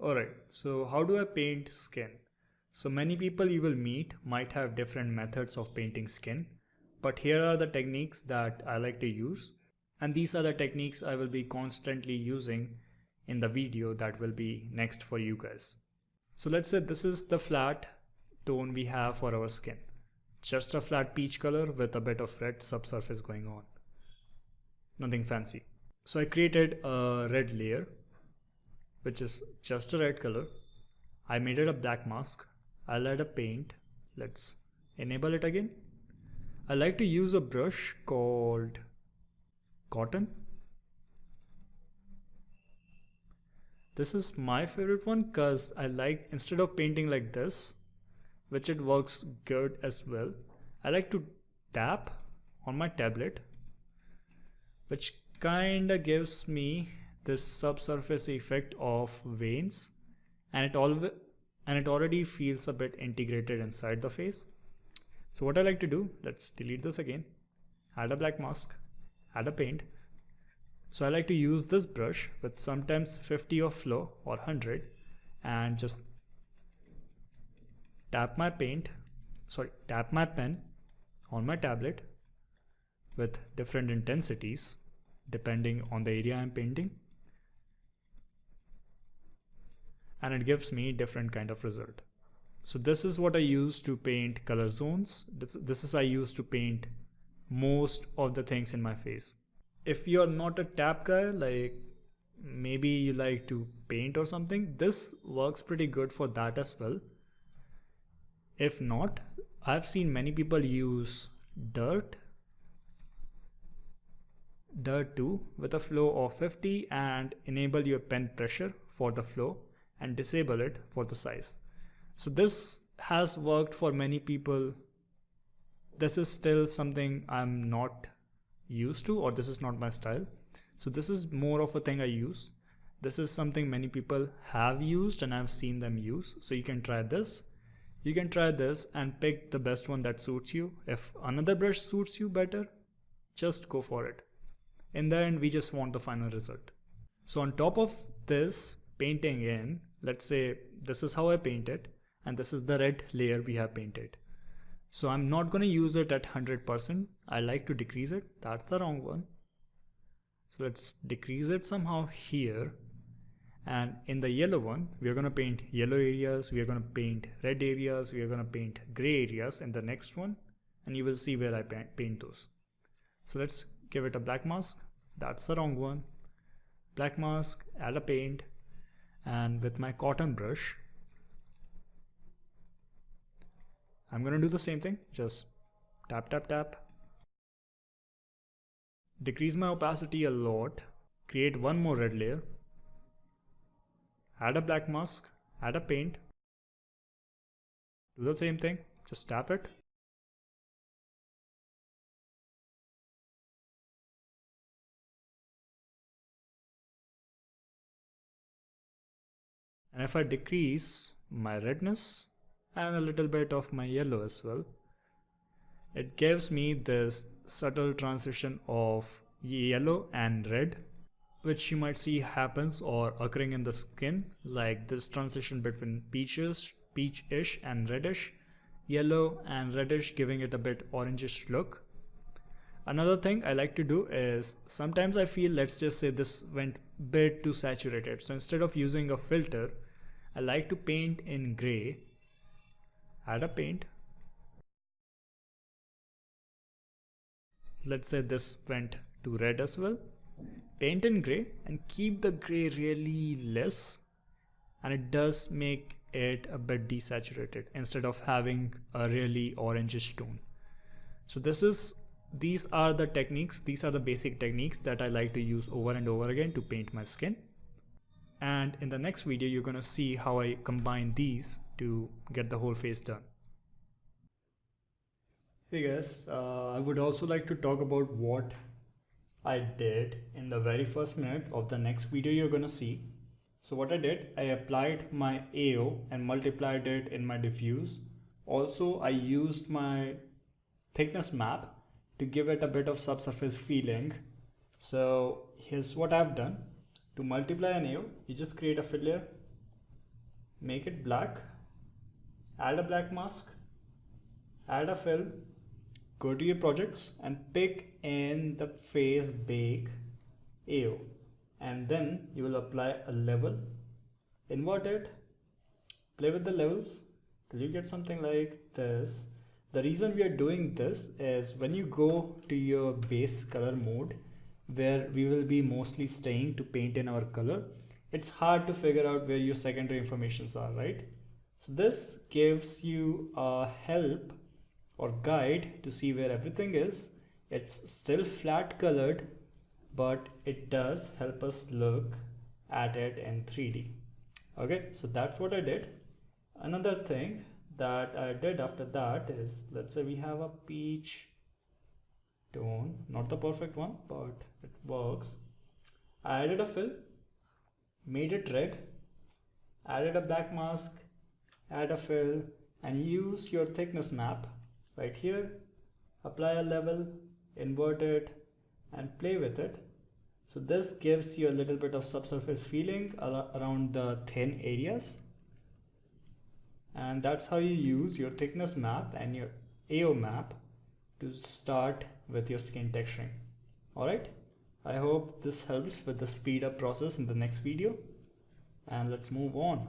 Alright, so how do I paint skin? So many people you will meet might have different methods of painting skin, but here are the techniques that I like to use, and these are the techniques I will be constantly using in the video that will be next for you guys. So let's say this is the flat tone we have for our skin. Just a flat peach color with a bit of red subsurface going on. Nothing fancy. So I created a red layer, which is just a red color. I made it a black mask. I'll add a paint. Let's enable it again. I like to use a brush called cotton. This is my favorite one because I like, instead of painting like this, which it works good as well, I like to tap on my tablet, which kinda gives me this subsurface effect of veins, and it already feels a bit integrated inside the face. So what I like to do, let's delete this again, add a black mask, add a paint. So I like to use this brush with sometimes 50 of flow or 100 and just tap my pen on my tablet with different intensities depending on the area I'm painting, and it gives me different kind of result. So this is what I use to paint color zones. This is I use to paint most of the things in my face. If you're not a tap guy, like maybe you like to paint or something, this works pretty good for that as well. If not, I've seen many people use dirt too with a flow of 50 and enable your pen pressure for the flow and disable it for the size. So this has worked for many people. This is still something I'm not used to, or this is not my style. So this is more of a thing I use. This is something many people have used and I've seen them use. So you can try this. You can try this and pick the best one that suits you. If another brush suits you better, just go for it. In the end, we just want the final result. So on top of this painting in, let's say this is how I paint it, and this is the red layer we have painted. So I'm not going to use it at 100%. I like to decrease it. That's the wrong one. So let's decrease it somehow here. And in the yellow one, we are going to paint yellow areas. We are going to paint red areas. We are going to paint gray areas in the next one. And you will see where I paint those. So let's give it a black mask. That's the wrong one. Black mask, add a paint. And with my cotton brush, I'm going to do the same thing. Just tap, tap, tap. Decrease my opacity a lot. Create one more red layer. Add a black mask. Add a paint. Do the same thing. Just tap it. And if I decrease my redness and a little bit of my yellow as well, it gives me this subtle transition of yellow and red, which you might see happens or occurring in the skin, like this transition between peachish and reddish, yellow and reddish, giving it a bit orangish look. Another thing I like to do is sometimes I feel, let's just say this went a bit too saturated. So instead of using a filter, I like to paint in gray. Add a paint. Let's say this went to red as well. Paint in gray and keep the gray really less, and it does make it a bit desaturated instead of having a really orangish tone. So these are the techniques, these are the basic techniques that I like to use over and over again to paint my skin. And in the next video, you're going to see how I combine these to get the whole face done. Hey guys, I would also like to talk about what I did in the very first minute of the next video you're going to see. So what I did, I applied my AO and multiplied it in my diffuse. Also, I used my thickness map to give it a bit of subsurface feeling. So here's what I've done. To multiply an AO, you just create a fill layer, make it black, add a black mask, add a fill, go to your projects and pick in the phase bake AO, and then you will apply a level, invert it, play with the levels till you get something like this. The reason we are doing this is when you go to your base color mode, where we will be mostly staying to paint in our color, it's hard to figure out where your secondary informations are, right? So this gives you a help or guide to see where everything is. It's still flat colored, but it does help us look at it in 3D. Okay, so that's what I did. Another thing that I did after that is, let's say we have a peach tone, not the perfect one, but it works. I added a fill, made it red, added a black mask, add a fill, and use your thickness map right here, apply a level, invert it, and play with it. So this gives you a little bit of subsurface feeling around the thin areas. And that's how you use your thickness map and your AO map to start with your skin texturing. Alright, I hope this helps with the speed up process in the next video, and let's move on.